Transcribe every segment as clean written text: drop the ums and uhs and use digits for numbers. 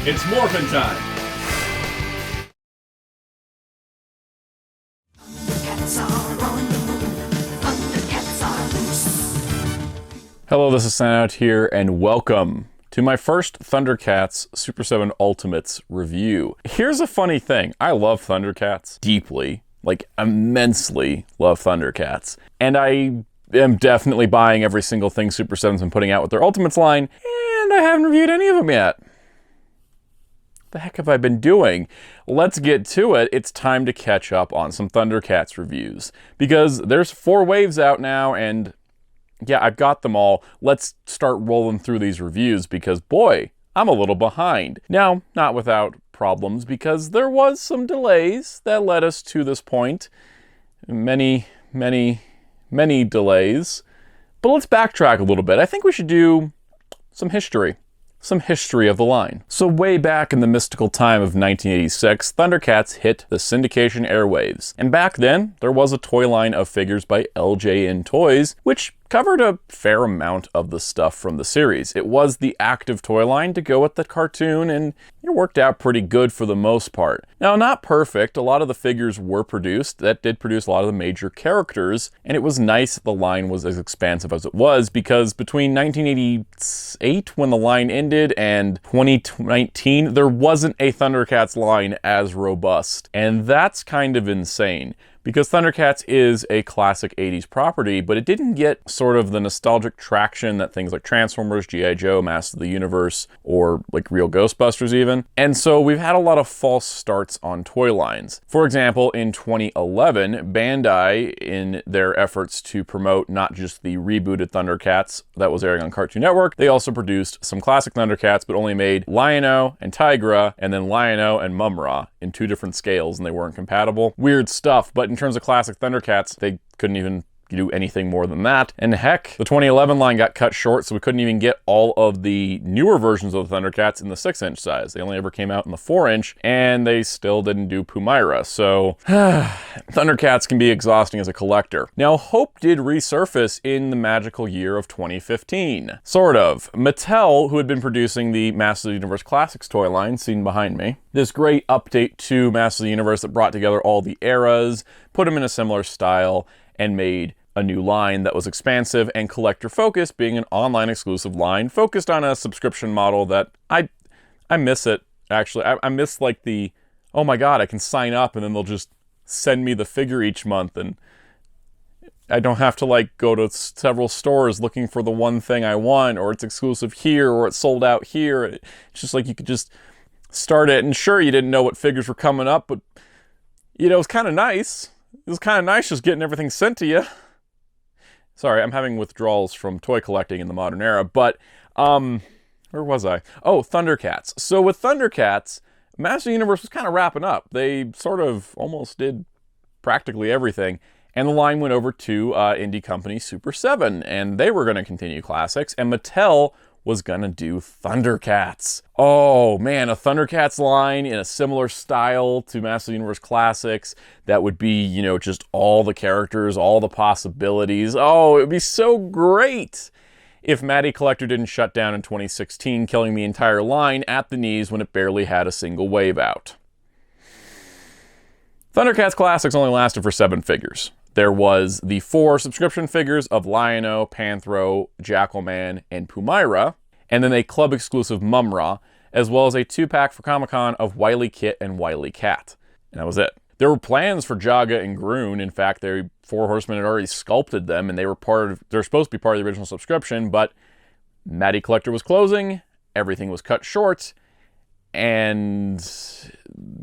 It's morphin' time! Hello, this is Soundout here, and welcome to my first Thundercats Super7 Ultimates review. Here's a funny thing. I love Thundercats deeply, like immensely love Thundercats. And I am definitely buying every single thing Super7's been putting out with their Ultimates line, and I haven't reviewed any of them yet. The heck have I been doing? Let's get to it. It's time to catch up on some Thundercats reviews, because there's 4 waves out now, and yeah, I've got them all. Let's start rolling through these reviews because, boy, I'm a little behind. Now, not without problems, because there was some delays that led us to this point. Many delays. But let's backtrack a little bit. I think we should do some history. Some history of the line. So way back in the mystical time of 1986, Thundercats hit the syndication airwaves. And back then, there was a toy line of figures by LJN Toys, which covered a fair amount of the stuff from the series. It was the active toy line to go with the cartoon, and it worked out pretty good for the most part. Now, not perfect. A lot of the figures were produced. That did produce a lot of the major characters, and it was nice that the line was as expansive as it was, because between 1988, when the line ended, and 2019, there wasn't a Thundercats line as robust. And that's kind of insane, because Thundercats is a classic 80s property, but it didn't get sort of the nostalgic traction that things like Transformers, G.I. Joe, Masters of the Universe, or like real Ghostbusters even. And so we've had a lot of false starts on toy lines. For example, in 2011, Bandai, in their efforts to promote not just the rebooted Thundercats that was airing on Cartoon Network, they also produced some classic Thundercats, but only made Lynx-O and Tigra, and then Lynx-O and Mumm-Ra in 2 different scales, and they weren't compatible. Weird stuff, but in terms of classic Thundercats, they couldn't even do anything more than that. And heck, the 2011 line got cut short, so we couldn't even get all of the newer versions of the Thundercats in the 6-inch size. They only ever came out in the 4-inch, and they still didn't do Mumm-Ra. So Thundercats can be exhausting as a collector. Now, hope did resurface in the magical year of 2015. Sort of. Mattel, who had been producing the Masters of the Universe Classics toy line, seen behind me, this great update to Masters of the Universe that brought together all the eras, put them in a similar style, and made a new line that was expansive and collector focused, being an online exclusive line focused on a subscription model that I miss it, actually. I miss like the, oh my god, I can sign up and then they'll just send me the figure each month, and I don't have to like go to several stores looking for the one thing I want, or it's exclusive here, or it's sold out here. It's just like you could just start it, and sure, you didn't know what figures were coming up, but you know, it was kind of nice. It was kind of nice just getting everything sent to you. Sorry, I'm having withdrawals from toy collecting in the modern era, but, where was I? Oh, Thundercats. So with Thundercats, Masters of the Universe was kind of wrapping up. They sort of almost did practically everything, and the line went over to indie company Super7, and they were going to continue classics, and Mattel was gonna do Thundercats. Oh man, a Thundercats line in a similar style to Masters of the Universe Classics that would be, you know, just all the characters, all the possibilities. Oh, it would be so great if Matty Collector didn't shut down in 2016, killing the entire line at the knees when it barely had a single wave out. Thundercats Classics only lasted for 7 figures. There was the 4 subscription figures of Lynx-O, Panthro, Jackalman, and Mumm-Ra, and then a club-exclusive Mumm-Ra, as well as a 2-pack for Comic-Con of Wily Kit and Wily Cat. And that was it. There were plans for Jaga and Groon. In fact, the 4 Horsemen had already sculpted them, and they were supposed to be part of the original subscription, but Matty Collector was closing, everything was cut short, and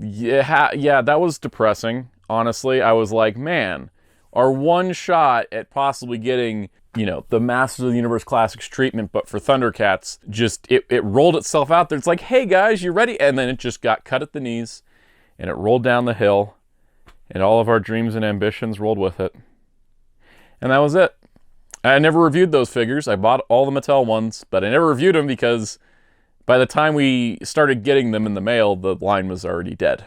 yeah, that was depressing. Honestly, I was like, man, our one shot at possibly getting, you know, the Masters of the Universe Classics treatment, but for Thundercats, just, it rolled itself out there. It's like, hey guys, you ready? And then it just got cut at the knees, and it rolled down the hill, and all of our dreams and ambitions rolled with it. And that was it. I never reviewed those figures. I bought all the Mattel ones, but I never reviewed them because by the time we started getting them in the mail, the line was already dead.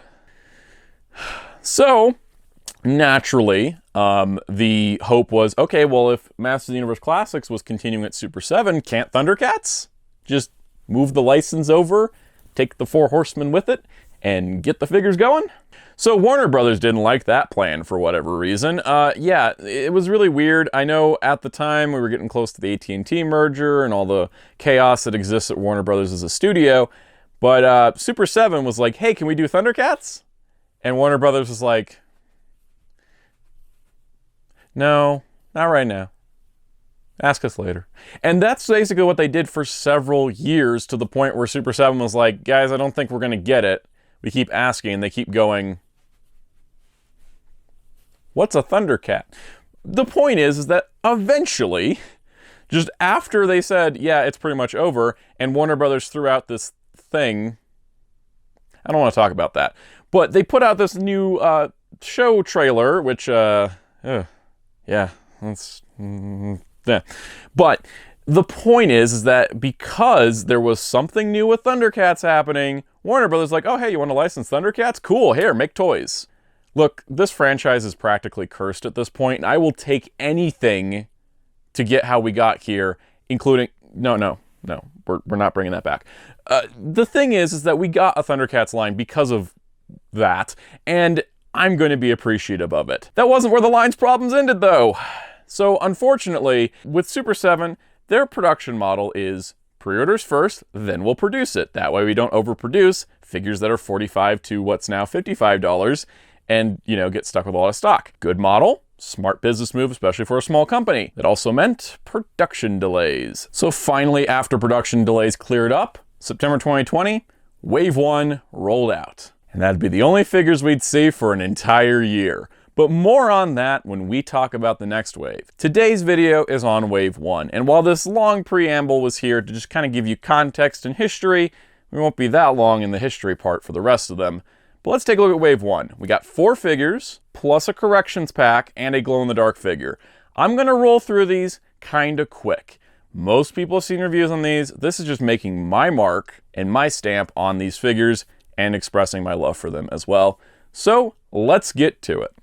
So, naturally, the hope was, okay, well, if Masters of the Universe Classics was continuing at Super 7, can't Thundercats just move the license over take the 4 horsemen with it and get the figures going. So Warner Brothers didn't like that plan for whatever reason. Yeah, it was really weird. I know at the time we were getting close to the AT&T merger and all the chaos that exists at Warner Brothers as a studio, but Super7 was like, hey, can we do Thundercats? And Warner Brothers was like, no, not right now. Ask us later. And that's basically what they did for several years, to the point where Super7 was like, guys, I don't think we're going to get it. We keep asking, and they keep going, what's a Thundercat? The point is that eventually, just after they said, yeah, it's pretty much over, and Warner Brothers threw out this thing, I don't want to talk about that, but they put out this new show trailer, which, yeah, that's... yeah. But the point is that because there was something new with Thundercats happening, Warner Brothers like, oh, hey, you want to license Thundercats? Cool, here, make toys. Look, this franchise is practically cursed at this point, and I will take anything to get how we got here, including... No, we're not bringing that back. The thing is that we got a Thundercats line because of that, and I'm going to be appreciative of it. That wasn't where the line's problems ended, though. So, unfortunately, with Super7, their production model is pre-orders first, then we'll produce it. That way we don't overproduce figures that are $45 to what's now $55, and, you know, get stuck with a lot of stock. Good model, smart business move, especially for a small company. It also meant production delays. So finally, after production delays cleared up, September 2020, Wave 1 rolled out. And that'd be the only figures we'd see for an entire year. But more on that when we talk about the next wave. Today's video is on Wave 1, and while this long preamble was here to just kind of give you context and history, we won't be that long in the history part for the rest of them. But let's take a look at Wave 1. We got 4 figures, plus a corrections pack, and a glow-in-the-dark figure. I'm going to roll through these kind of quick. Most people have seen reviews on these. This is just making my mark and my stamp on these figures and expressing my love for them as well. So let's get to it.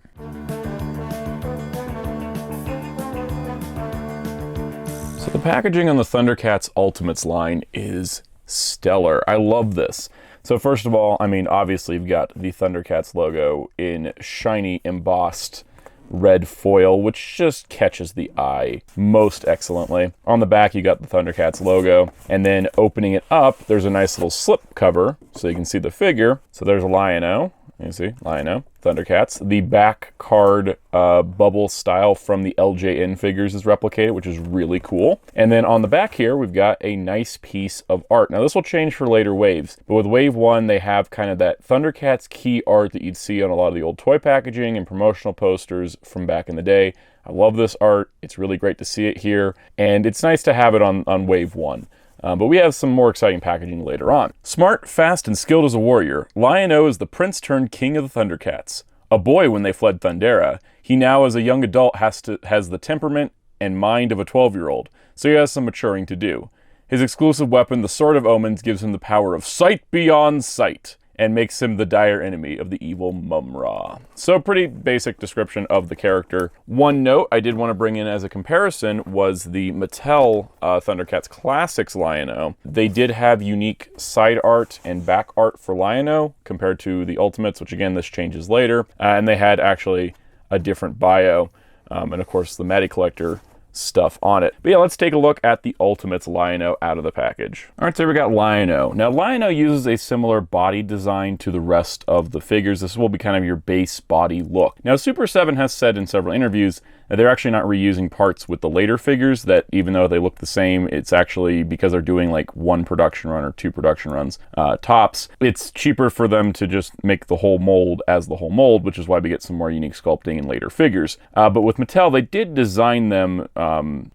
So the packaging on the Thundercats Ultimates line is stellar. I love this. So first of all, I mean, obviously you've got the Thundercats logo in shiny embossed red foil, which just catches the eye most excellently. On the back, you got the Thundercats logo, and then opening it up, there's a nice little slip cover so you can see the figure. So there's a Lynx-O. You see, Lynx-O, Thundercats. The back card bubble style from the LJN figures is replicated, which is really cool. And then on the back here, we've got a nice piece of art. Now, this will change for later waves, but with Wave 1, they have kind of that Thundercats key art that you'd see on a lot of the old toy packaging and promotional posters from back in the day. I love this art. It's really great to see it here, and it's nice to have it on Wave 1. But we have some more exciting packaging later on. Smart, fast, and skilled as a warrior, Lynx-O is the prince turned king of the Thundercats. A boy when they fled Thundera, he now as a young adult has the temperament and mind of a 12-year-old, so he has some maturing to do. His exclusive weapon, the Sword of Omens, gives him the power of sight beyond sight, and makes him the dire enemy of the evil Mumm-Ra. So pretty basic description of the character. One note I did want to bring in as a comparison was the Mattel Thundercats Classics Lynx-O. They did have unique side art and back art for Lynx-O compared to the Ultimates, which again, this changes later. And they had actually a different bio. And of course, the Matty Collector stuff on it. But yeah, let's take a look at the Ultimates Lynx-O out of the package. All right, so we got Lynx-O. Now, Lynx-O uses a similar body design to the rest of the figures. This will be kind of your base body look. Now, Super7 has said in several interviews that they're actually not reusing parts with the later figures, that even though they look the same, it's actually because they're doing like 1 production run or 2 production runs tops. It's cheaper for them to just make the whole mold as the whole mold, which is why we get some more unique sculpting in later figures. But with Mattel, they did design them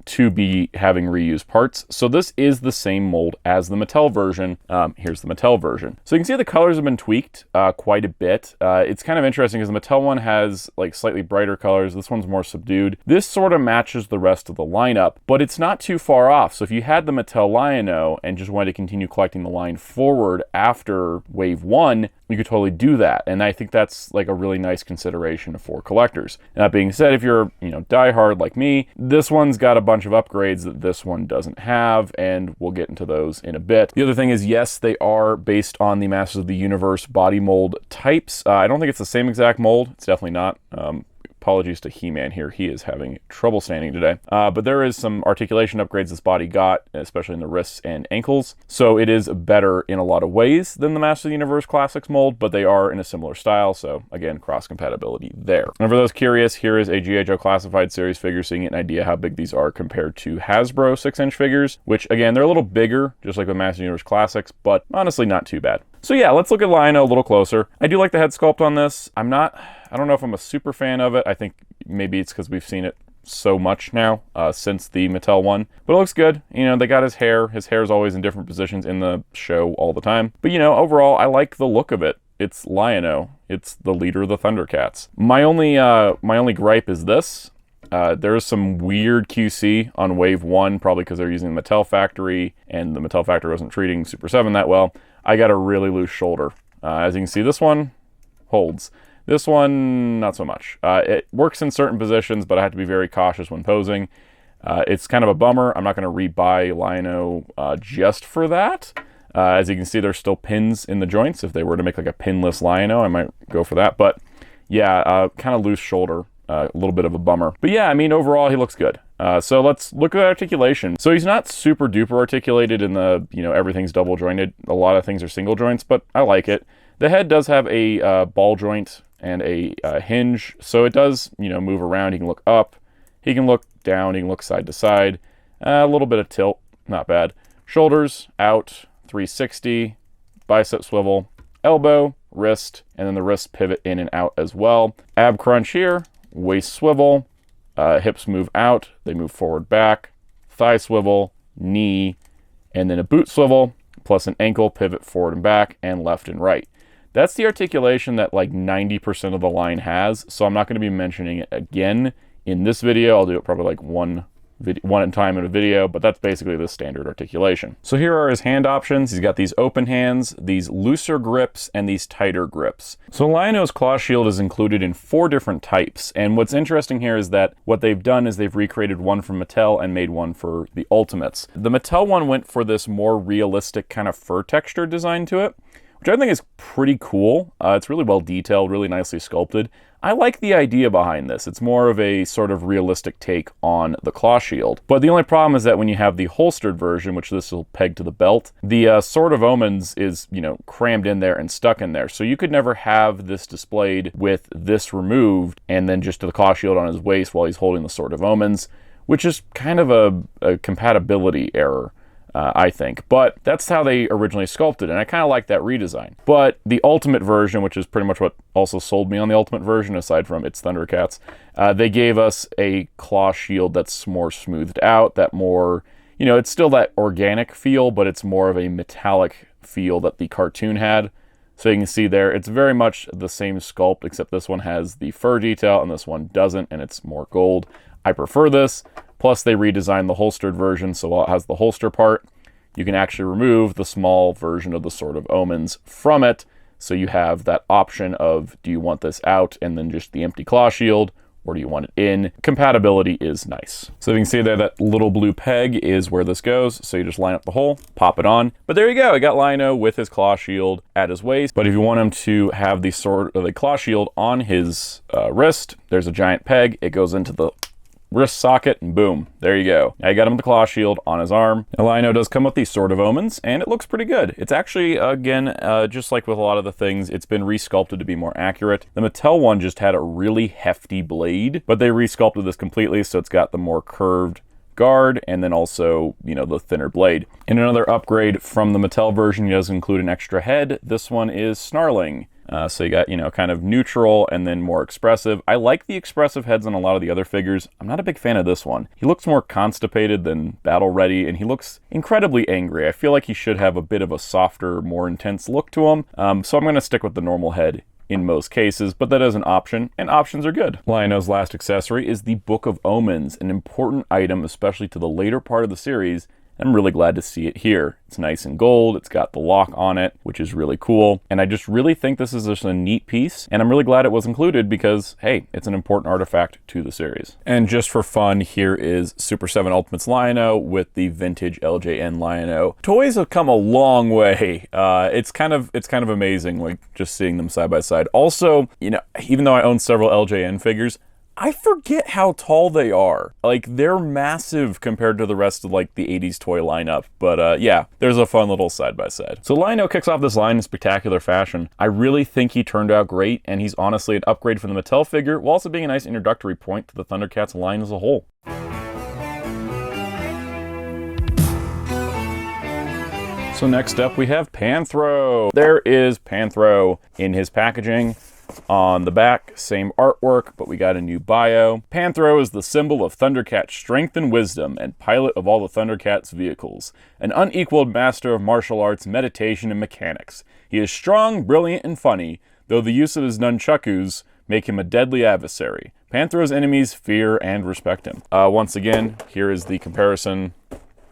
to be having reused parts. So this is the same mold as the Mattel version. Here's the Mattel version. So you can see the colors have been tweaked quite a bit. It's kind of interesting because the Mattel one has like slightly brighter colors. This one's more subdued. dude. This sort of matches the rest of the lineup, but it's not too far off. So if you had the Mattel Lion-O and just wanted to continue collecting the line forward after Wave 1, you could totally do that. And I think that's like a really nice consideration for collectors. And that being said, if you're, diehard like me, this one's got a bunch of upgrades that this one doesn't have, and we'll get into those in a bit. The other thing is, yes, they are based on the Masters of the Universe body mold types. I don't think it's the same exact mold. It's definitely not. Apologies to He-Man here. He is having trouble standing today. But there is some articulation upgrades this body got, especially in the wrists and ankles. So it is better in a lot of ways than the Masters of the Universe Classics mold, but they are in a similar style. So again, cross compatibility there. And for those curious, here is a G.I. Joe Classified Series figure, so you get an idea how big these are compared to Hasbro 6-inch figures, which again, they're a little bigger, just like the Masters of the Universe Classics, but honestly not too bad. So yeah, let's look at Lion-O a little closer. I do like the head sculpt on this. I don't know if I'm a super fan of it. I think maybe it's because we've seen it so much now since the Mattel one, but it looks good. They got his hair. His hair is always in different positions in the show all the time. But overall, I like the look of it. It's Lion-O. It's the leader of the Thundercats. My only gripe is this. There's some weird QC on Wave 1, probably because they're using the Mattel factory, and the Mattel factory wasn't treating Super7 that well. I got a really loose shoulder. As you can see, this one holds. This one, not so much. It works in certain positions, but I have to be very cautious when posing. It's kind of a bummer. I'm not going to rebuy Lion-O just for that. As you can see, there's still pins in the joints. If they were to make like a pinless Lion-O, I might go for that. But yeah, kind of loose shoulder. A little bit of a bummer. But yeah, overall, he looks good. So let's look at articulation. So he's not super duper articulated in the, everything's double jointed. A lot of things are single joints, but I like it. The head does have a ball joint and a hinge, so it does, move around. He can look up, he can look down, he can look side to side. A little bit of tilt, not bad. Shoulders out, 360, bicep swivel, elbow, wrist, and then the wrist pivot in and out as well. Ab crunch here, waist swivel, hips move out, they move forward back, thigh swivel, knee, and then a boot swivel, plus an ankle pivot forward and back, and left and right. That's the articulation that like 90% of the line has, so I'm not going to be mentioning it again in this video. I'll do it probably like one time in a video, but that's basically the standard articulation. So here are his hand options. He's got these open hands, these looser grips, and these tighter grips. So Lion-O's claw shield is included in 4 different types, and what's interesting here is that what they've done is they've recreated one from Mattel and made one for the Ultimates. The Mattel one went for this more realistic kind of fur texture design to it, which I think is pretty cool. It's really well detailed, really nicely sculpted. I like the idea behind this. It's more of a sort of realistic take on the claw shield. But the only problem is that when you have the holstered version, which this will peg to the belt, the Sword of Omens is, crammed in there and stuck in there. So you could never have this displayed with this removed and then just the claw shield on his waist while he's holding the Sword of Omens, which is kind of a compatibility error. I think, but that's how they originally sculpted, and I kind of like that redesign. But the Ultimate version, which is pretty much what also sold me on the Ultimate version, aside from its Thundercats, they gave us a claw shield that's more smoothed out, that more, it's still that organic feel, but it's more of a metallic feel that the cartoon had. So you can see there, it's very much the same sculpt, except this one has the fur detail and this one doesn't, and it's more gold. I prefer this. Plus, they redesigned the holstered version, so while it has the holster part, you can actually remove the small version of the Sword of Omens from it, so you have that option of, do you want this out and then just the empty claw shield, or do you want it in? Compatibility is nice. So you can see there, that little blue peg is where this goes, so you just line up the hole, pop it on. But there you go, I got Lion-O with his claw shield at his waist, but if you want him to have the claw shield on his wrist, there's a giant peg, it goes into the wrist socket, and boom, there you go. I got him the claw shield on his arm. Now, Lion-O does come with the Sword of Omens, and it looks pretty good. It's actually, again, just like with a lot of the things, it's been resculpted to be more accurate. The Mattel one just had a really hefty blade, but they resculpted this completely, so it's got the more curved guard, and then also, the thinner blade. And another upgrade from the Mattel version, it does include an extra head. This one is snarling. So you got, kind of neutral and then more expressive. I like the expressive heads on a lot of the other figures. I'm not a big fan of this one. He looks more constipated than battle ready, and he looks incredibly angry. I feel like he should have a bit of a softer, more intense look to him. So I'm going to stick with the normal head in most cases, but that is an option, and options are good. Lynx-O's last accessory is the Book of Omens, an important item, especially to the later part of the series. I'm really glad to see it here. It's nice and gold, it's got the lock on it, which is really cool, and I just really think this is just a neat piece, and I'm really glad it was included because, hey, it's an important artifact to the series. And just for fun, here is Super 7 Ultimate's Lynx-O with the vintage LJN Lynx-O. Toys have come a long way. It's kind of amazing, like, just seeing them side by side. Also, you know, even though I own several LJN figures, I forget how tall they are. Like, they're massive compared to the rest of, like, the 80s toy lineup. But, yeah, there's a fun little side-by-side. So Lynx-O kicks off this line in spectacular fashion. I really think he turned out great, and he's honestly an upgrade from the Mattel figure, while also being a nice introductory point to the Thundercats line as a whole. So next up, we have Panthro. There is Panthro in his packaging. On the back, same artwork, but we got a new bio. Panthro is the symbol of Thundercats' strength and wisdom, and pilot of all the Thundercats' vehicles. An unequaled master of martial arts, meditation, and mechanics. He is strong, brilliant, and funny, though the use of his nunchakus make him a deadly adversary. Panthro's enemies fear and respect him. Once again, here is the comparison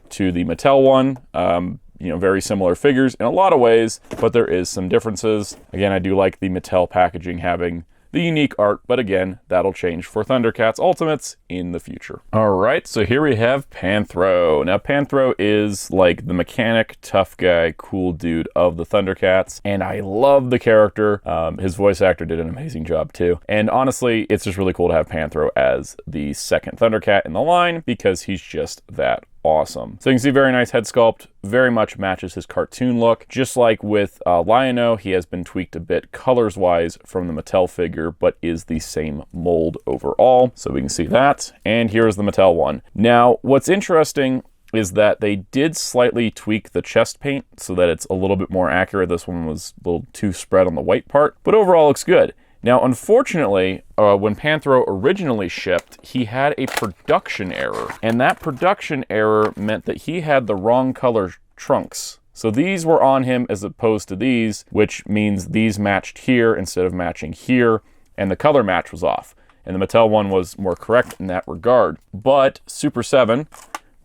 to the Mattel one. You know, very similar figures in a lot of ways, but there is some differences. Again, I do like the Mattel packaging having the unique art, but again, that'll change for Thundercats Ultimates in the future. All right, so here we have Panthro. Now, Panthro is like the mechanic, tough guy, cool dude of the Thundercats, and I love the character. His voice actor did an amazing job too. And honestly, it's just really cool to have Panthro as the second Thundercat in the line because he's just that awesome. So you can see very nice head sculpt, very much matches his cartoon look. Just like with Lynx-O, he has been tweaked a bit colors-wise from the Mattel figure, but is the same mold overall. So we can see that. And here's the Mattel one. Now, what's interesting is that they did slightly tweak the chest paint so that it's a little bit more accurate. This one was a little too spread on the white part, but overall looks good. Now, unfortunately, when Panthro originally shipped, he had a production error, and that production error meant that he had the wrong color trunks. So these were on him as opposed to these, which means these matched here instead of matching here, and the color match was off. And the Mattel one was more correct in that regard. But Super 7,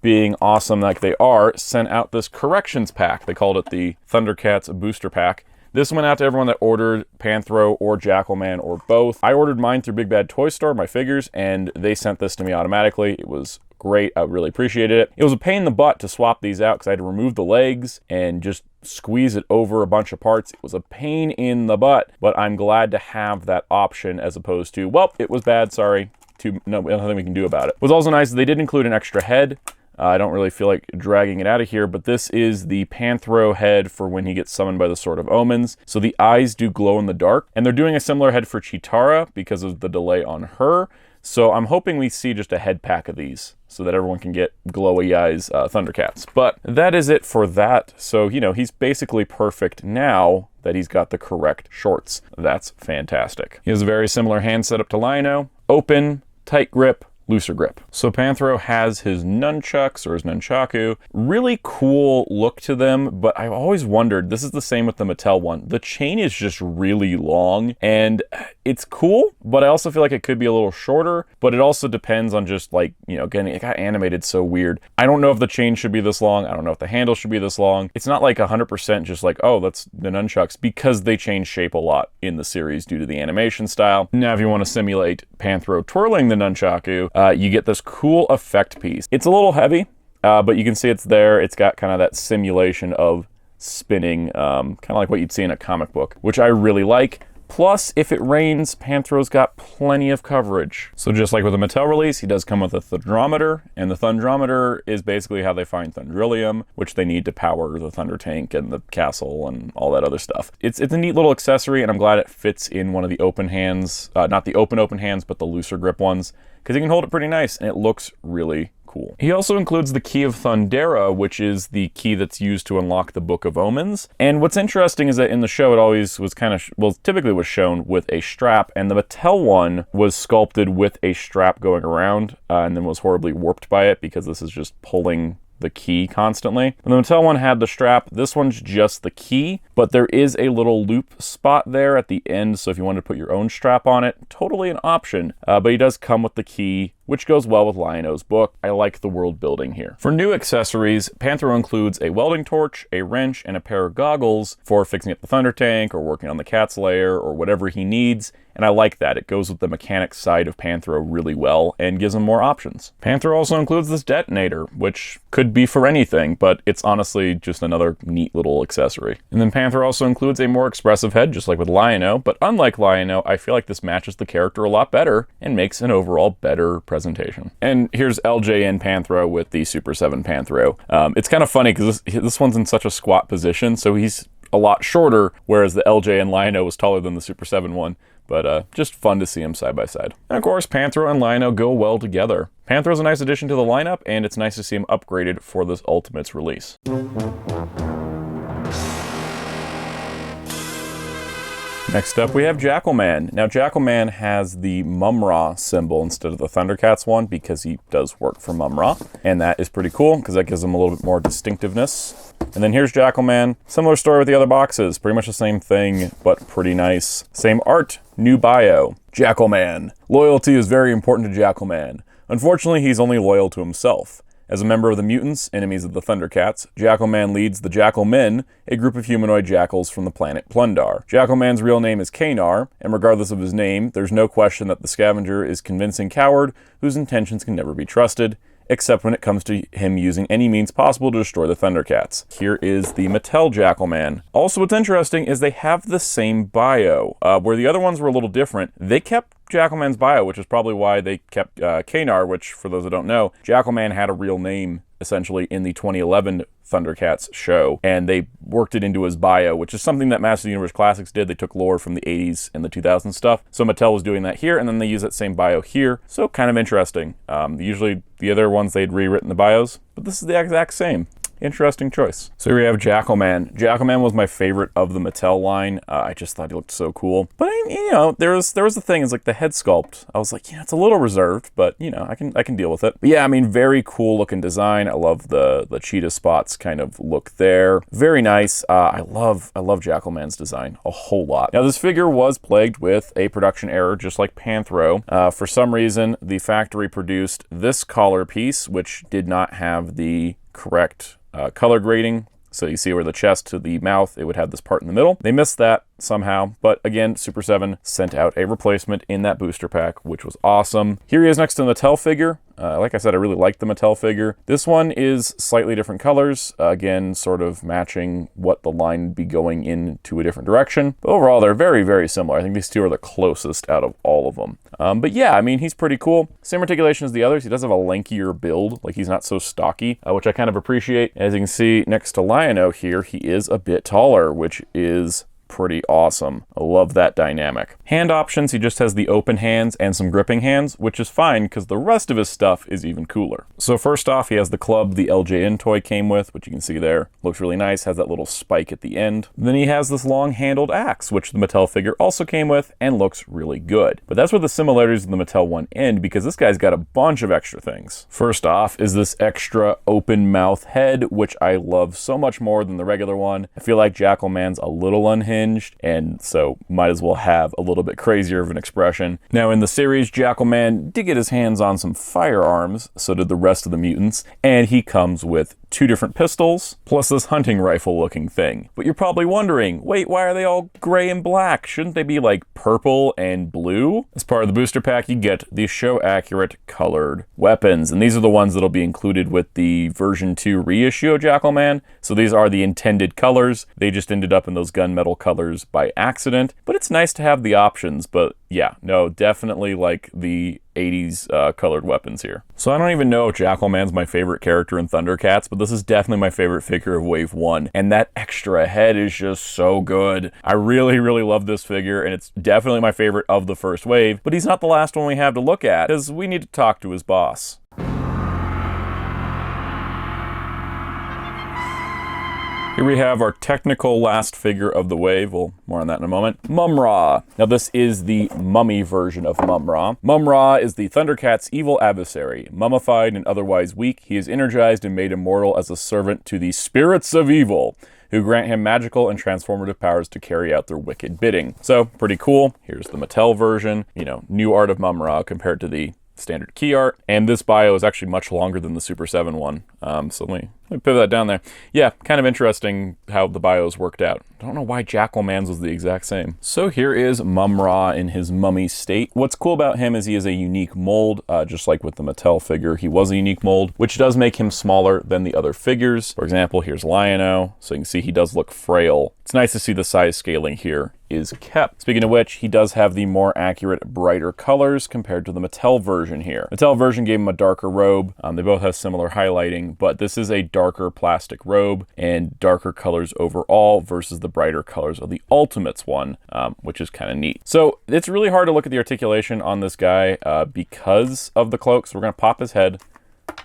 being awesome like they are, sent out this corrections pack. They called it the Thundercats Booster Pack. This went out to everyone that ordered Panthro or Jackalman or both. I ordered mine through Big Bad Toy Store, my figures, and they sent this to me automatically. It was great. I really appreciated it. It was a pain in the butt to swap these out because I had to remove the legs and just squeeze it over a bunch of parts. It was a pain in the butt, but I'm glad to have that option as opposed to, well, it was bad, sorry. Nothing we can do about it. What's also nice is they did include an extra head. I don't really feel like dragging it out of here, but this is the Panthro head for when he gets summoned by the Sword of Omens. So the eyes do glow in the dark, and they're doing a similar head for Cheetara because of the delay on her. So I'm hoping we see just a head pack of these so that everyone can get glowy eyes Thundercats. But that is it for that. So, you know, he's basically perfect now that he's got the correct shorts. That's fantastic. He has a very similar hand setup to Lynx-O. Open, tight grip, looser grip. So Panthro has his nunchucks or his nunchaku. Really cool look to them, but I've always wondered, this is the same with the Mattel one. The chain is just really long and it's cool, but I also feel like it could be a little shorter, but it also depends on just like, you know, again, it got animated so weird. I don't know if the chain should be this long. I don't know if the handle should be this long. It's not like 100% just like, oh, that's the nunchucks, because they change shape a lot in the series due to the animation style. Now, if you want to simulate Panthro twirling the nunchaku, you get this cool effect piece. It's a little heavy, but you can see it's there. It's got kind of that simulation of spinning, kind of like what you'd see in a comic book, which I really like. Plus, if it rains, Panthro's got plenty of coverage. So just like with the Mattel release, he does come with a Thundrometer, and the Thundrometer is basically how they find Thundrillium, which they need to power the Thunder Tank and the castle and all that other stuff. It's a neat little accessory, and I'm glad it fits in one of the open hands, not the open hands, but the looser grip ones, because you can hold it pretty nice, and it looks really cool. He also includes the Key of Thundera, which is the key that's used to unlock the Book of Omens. And what's interesting is that in the show, it always was kind of, well, typically was shown with a strap, and the Mattel one was sculpted with a strap going around, and then was horribly warped by it because this is just pulling the key constantly. And the Mattel one had the strap. This one's just the key, but there is a little loop spot there at the end, so if you wanted to put your own strap on it, totally an option. But he does come with the key, which goes well with Lynx-O's book. I like the world building here. For new accessories, Panthro includes a welding torch, a wrench, and a pair of goggles for fixing up the Thunder Tank or working on the cat's lair or whatever he needs. And I like that. It goes with the mechanics side of Panthro really well and gives him more options. Panthro also includes this detonator, which could be for anything, but it's honestly just another neat little accessory. And then Panthro also includes a more expressive head, just like with Lynx-O, but unlike Lynx-O, I feel like this matches the character a lot better and makes an overall better presentation. And here's LJN Panthro with the Super7 Panthro. It's kind of funny because this one's in such a squat position, so he's a lot shorter, whereas the LJN Lynx-O was taller than the Super7 one. But just fun to see them side by side. And of course, Panthro and Lynx-O go well together. Panthro's a nice addition to the lineup, and it's nice to see him upgraded for this Ultimates release. Next up, we have Jackalman. Now, Jackalman has the Mumm-Ra symbol instead of the Thundercats one because he does work for Mumm-Ra, and that is pretty cool because that gives him a little bit more distinctiveness. And then here's Jackalman. Similar story with the other boxes. Pretty much the same thing, but pretty nice. Same art, new bio. Jackalman. Loyalty is very important to Jackalman. Unfortunately, he's only loyal to himself. As a member of the mutants, enemies of the Thundercats, Jackalman leads the Jackalmen, a group of humanoid jackals from the planet Plundar. Jackalman's real name is Kanar, and regardless of his name, there's no question that the scavenger is a convincing coward whose intentions can never be trusted, except when it comes to him using any means possible to destroy the Thundercats. Here is the Mattel Jackalman. Also, what's interesting is they have the same bio. Where the other ones were a little different, they kept Jackalman's bio, which is probably why they kept Kanar, which, for those that don't know, Jackalman had a real name, essentially, in the 2011 Thundercats show, and they worked it into his bio, which is something that Masters of the Universe Classics did. They took lore from the 80s and the 2000s stuff, so Mattel was doing that here, and then they use that same bio here, so kind of interesting. Usually the other ones they'd rewritten the bios, but this is the exact same. Interesting choice. So here we have Jackalman. Jackalman was my favorite of the Mattel line. I just thought he looked so cool. But you know, there was the thing, is like the head sculpt. I was like, yeah, it's a little reserved, but you know, I can deal with it. But yeah, I mean, very cool looking design. I love the cheetah spots kind of look there. Very nice. I love Jackalman's design a whole lot. Now this figure was plagued with a production error, just like Panthro. For some reason, the factory produced this collar piece, which did not have the correct color grading. So you see where the chest to the mouth, it would have this part in the middle. They missed that somehow, but again, Super7 sent out a replacement in that booster pack, which was awesome. Here he is next to the Mattel figure. Like I said, I really like the Mattel figure. This one is slightly different colors, again, sort of matching what the line would be going into a different direction. But overall, they're very, very similar. I think these two are the closest out of all of them. But yeah, I mean, he's pretty cool. Same articulation as the others. He does have a lankier build, like he's not so stocky, which I kind of appreciate. As you can see next to Lynx-O here, he is a bit taller, which is pretty awesome. I love that dynamic. Hand options, he just has the open hands and some gripping hands, which is fine because the rest of his stuff is even cooler. So first off, he has the club the LJN toy came with, which you can see there. Looks really nice, has that little spike at the end. Then he has this long-handled axe, which the Mattel figure also came with and looks really good. But that's where the similarities of the Mattel one end, because this guy's got a bunch of extra things. First off is this extra open mouth head, which I love so much more than the regular one. I feel like Jackalman's a little unhinged, and so might as well have a little bit crazier of an expression. Now in the series, Jackalman did get his hands on some firearms, so did the rest of the mutants, and he comes with 2 different pistols, plus this hunting rifle looking thing. But you're probably wondering, wait, why are they all gray and black? Shouldn't they be like purple and blue? As part of the booster pack, you get the show accurate colored weapons, and these are the ones that'll be included with the version 2 reissue of Jackalman. So these are the intended colors. They just ended up in those gunmetal colors by accident, but it's nice to have the options. But yeah, no, definitely like the 80s colored weapons here. So I don't even know if Jackalman's my favorite character in Thundercats, but this is definitely my favorite figure of Wave 1. And that extra head is just so good. I really, really love this figure, and it's definitely my favorite of the first wave, but he's not the last one we have to look at, because we need to talk to his boss. Here we have our technical last figure of the wave. Well, more on that in a moment. Mumm-Ra. Now this is the mummy version of Mumm-Ra. Mumm-Ra is the Thundercats' evil adversary. Mummified and otherwise weak, he is energized and made immortal as a servant to the spirits of evil, who grant him magical and transformative powers to carry out their wicked bidding. So, pretty cool. Here's the Mattel version. You know, new art of Mumm-Ra compared to the standard key art. And this bio is actually much longer than the Super7 one. So let me pivot that down there. Yeah, kind of interesting how the bios worked out. I don't know why Jackalman's was the exact same. So here is Mumm-Ra in his mummy state. What's cool about him is he is a unique mold, just like with the Mattel figure, he was a unique mold, which does make him smaller than the other figures. For example, here's Lynx-O, so you can see he does look frail. It's nice to see the size scaling here is kept. Speaking of which, he does have the more accurate, brighter colors compared to the Mattel version here. Mattel version gave him a darker robe. They both have similar highlighting, but this is a darker plastic robe and darker colors overall versus the brighter colors of the Ultimates one, which is kind of neat. So it's really hard to look at the articulation on this guy because of the cloak. So we're gonna pop his head,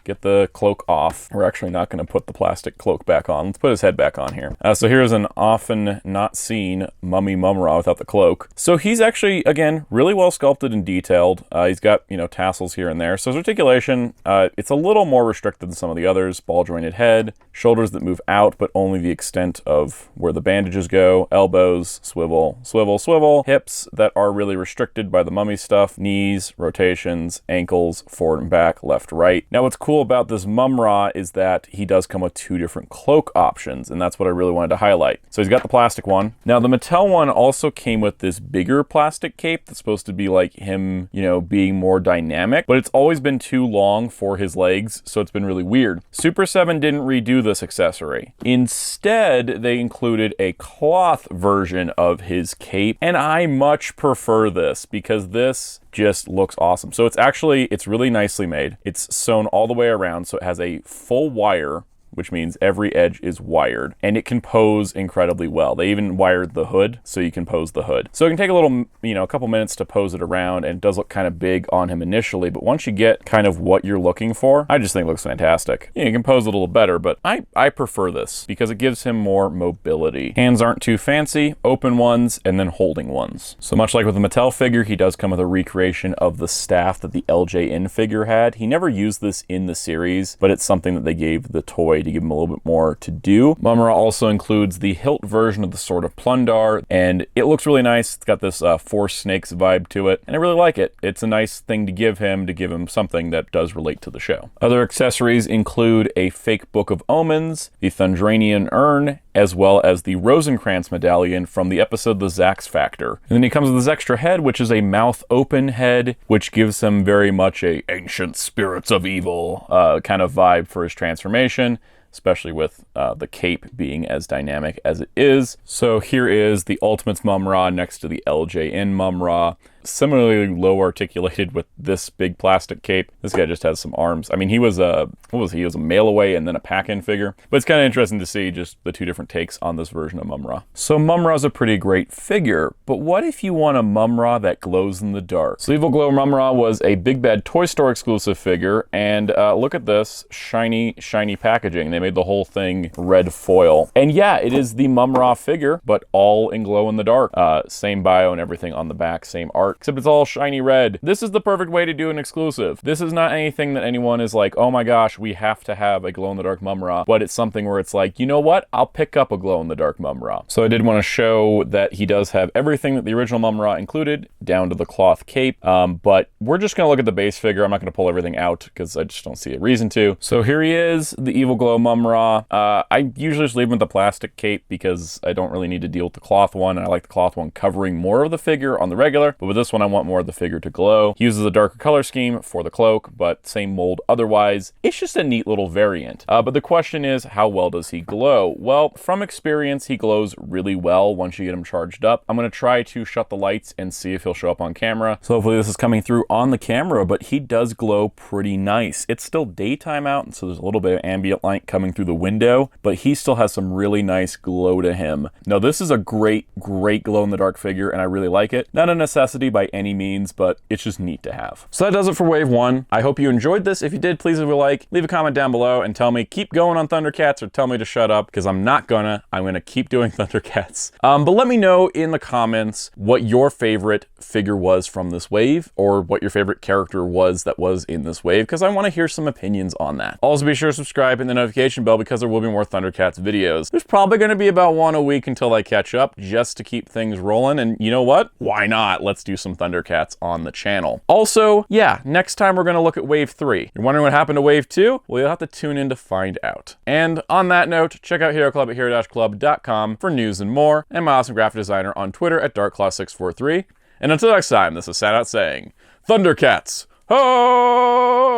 get the cloak off. We're actually not going to put the plastic cloak back on. Let's put his head back on here. So here's an often not seen mummy Mumm-Ra without the cloak. So he's actually, again, really well sculpted and detailed. He's got, you know, tassels here and there. So his articulation, it's a little more restricted than some of the others. Ball jointed head, shoulders that move out, but only the extent of where the bandages go, elbows, swivel, swivel, swivel, hips that are really restricted by the mummy stuff, knees, rotations, ankles, forward and back, left, right. Now what's cool about this Mumm-Ra is that he does come with two different cloak options, and that's what I really wanted to highlight. So he's got the plastic one. Now the Mattel one also came with this bigger plastic cape that's supposed to be like him, you know, being more dynamic, but it's always been too long for his legs, so it's been really weird. Super7 didn't redo this accessory. Instead, they included a cloth version of his cape, and I much prefer this because this just looks awesome. So it's really nicely made. It's sewn all the way around, so it has a full wire, which means every edge is wired, and it can pose incredibly well. They even wired the hood, so you can pose the hood. So it can take a little, you know, a couple minutes to pose it around, and it does look kind of big on him initially, but once you get kind of what you're looking for, I just think it looks fantastic. You can pose a little better, but I prefer this because it gives him more mobility. Hands aren't too fancy, open ones, and then holding ones. So much like with the Mattel figure, he does come with a recreation of the staff that the LJN figure had. He never used this in the series, but it's something that they gave the toy to give him a little bit more to do. Mumm-Ra also includes the hilt version of the Sword of Plundar, and it looks really nice. It's got this Four Snakes vibe to it, and I really like it. It's a nice thing to give him something that does relate to the show. Other accessories include a fake Book of Omens, the Thundranian urn, as well as the Rosencrantz medallion from the episode The Zax Factor. And then he comes with this extra head, which is a mouth open head, which gives him very much a ancient spirits of evil kind of vibe for his transformation, especially with the cape being as dynamic as it is. So here is the Ultimates Mumm-Ra next to the LJN Mumm-Ra. Similarly low articulated with this big plastic cape. This guy just has some arms. I mean, he was a mail away and then a pack-in figure. But it's kind of interesting to see just the two different takes on this version of Mumm-Ra. So Mumm-Ra's a pretty great figure, but what if you want a Mumm-Ra that glows in the dark? So Evil Glow Mumm-Ra was a Big Bad Toy Store exclusive figure, and look at this shiny packaging. They made the whole thing red foil. And yeah, it is the Mumm-Ra figure, but all in glow in the dark. Same bio and everything on the back, same art, except it's all shiny red. This is the perfect way to do an exclusive. This is not anything that anyone is like, oh my gosh, we have to have a glow-in-the-dark Mumm-Ra, but it's something where it's like, you know what? I'll pick up a glow-in-the-dark Mumm-Ra. So I did want to show that he does have everything that the original Mumm-Ra included, down to the cloth cape, but we're just gonna look at the base figure. I'm not gonna pull everything out because I just don't see a reason to. So here he is, the Evil Glow Mumm-Ra. I usually just leave him with the plastic cape because I don't really need to deal with the cloth one, and I like the cloth one covering more of the figure on the regular, but with this one I want more of the figure to glow. He uses a darker color scheme for the cloak, but same mold otherwise. It's just a neat little variant. But the question is, how well does he glow? Well, from experience, he glows really well once you get him charged up. I'm gonna try to shut the lights and see if he'll show up on camera. So hopefully this is coming through on the camera, but he does glow pretty nice. It's still daytime out, and so there's a little bit of ambient light coming through the window, but he still has some really nice glow to him. Now this is a great glow in the dark figure, and I really like it. Not a necessity by any means, but it's just neat to have. So that does it for Wave 1. I hope you enjoyed this. If you did, please leave a like, leave a comment down below, and tell me keep going on Thundercats or tell me to shut up, because I'm not gonna. I'm gonna keep doing Thundercats. But let me know in the comments what your favorite figure was from this wave, or what your favorite character was that was in this wave, because I want to hear some opinions on that. Also, be sure to subscribe and the notification bell, because there will be more Thundercats videos. There's probably going to be about one a week until I catch up, just to keep things rolling. And you know what? Why not? Let's do some Thundercats on the channel. Also, yeah, next time we're going to look at Wave 3. You're wondering what happened to Wave 2? Well, you'll have to tune in to find out. And on that note, check out Hero Club at hero-club.com for news and more, and my awesome graphic designer on Twitter at darkclaw643. And until next time, this is Soundout saying, Thundercats, ho!